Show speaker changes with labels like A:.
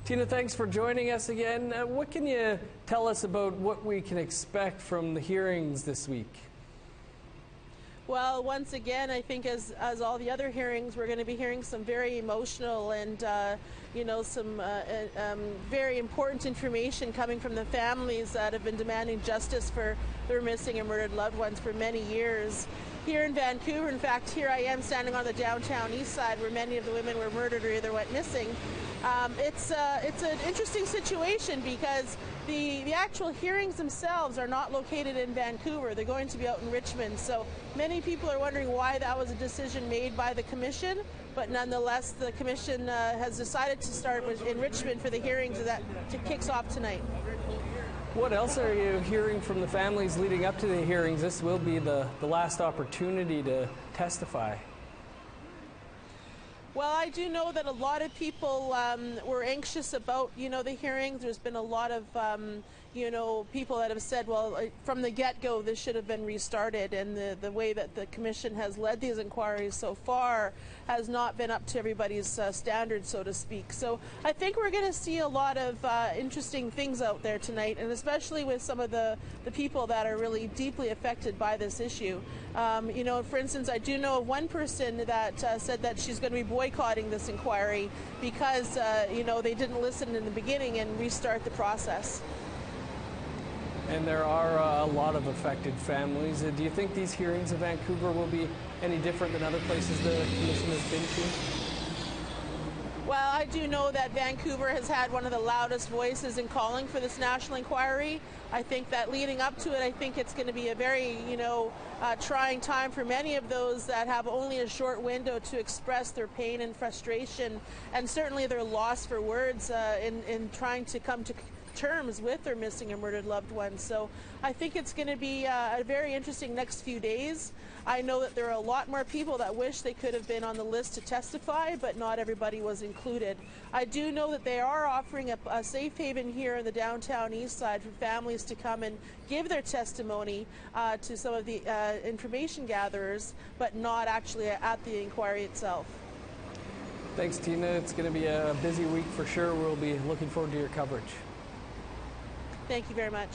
A: Tina, thanks for joining us again. What can you tell us about what we can expect from the hearings this week?
B: Well, once again, I think as all the other hearings, we're going to be hearing some very emotional and, some very important information coming from the families that have been demanding justice for their missing and murdered loved ones for many years. Here in Vancouver, in fact, here I am standing on the downtown east side where many of the women were murdered or either went missing. It's an interesting situation because the actual hearings themselves are not located in Vancouver. They're going to be out in Richmond. So many people are wondering why that was a decision made by the Commission, but nonetheless the Commission has decided to start in Richmond for the hearings that kicks off tonight.
A: What else are you hearing from the families leading up to the hearings? This will be the last opportunity to testify.
B: Well, I do know that a lot of people were anxious about, the hearings. There's been a lot of, people that have said, well, from the get-go, this should have been restarted. And the way that the Commission has led these inquiries so far has not been up to everybody's standards, so to speak. So I think we're going to see a lot of interesting things out there tonight, and especially with some of the people that are really deeply affected by this issue. For instance, I do know of one person that said that she's going to be boycotting this inquiry because, they didn't listen in the beginning and restart the process.
A: And there are a lot of affected families. Do you think these hearings in Vancouver will be any different than other places the Commission has been to?
B: Well, I do know that Vancouver has had one of the loudest voices in calling for this national inquiry. I think that leading up to it, I think it's going to be a very, trying time for many of those that have only a short window to express their pain and frustration, and certainly their loss for words in trying to come to terms with their missing and murdered loved ones. So I think it's going to be a very interesting next few days. I know that there are a lot more people that wish they could have been on the list to testify, but not everybody was included. I do know that they are offering a safe haven here in the downtown east side for families to come and give their testimony to some of the information gatherers, but not actually at the inquiry itself.
A: Thanks, Tina. It's going to be a busy week for sure. We'll be looking forward to your coverage.
B: Thank you very much.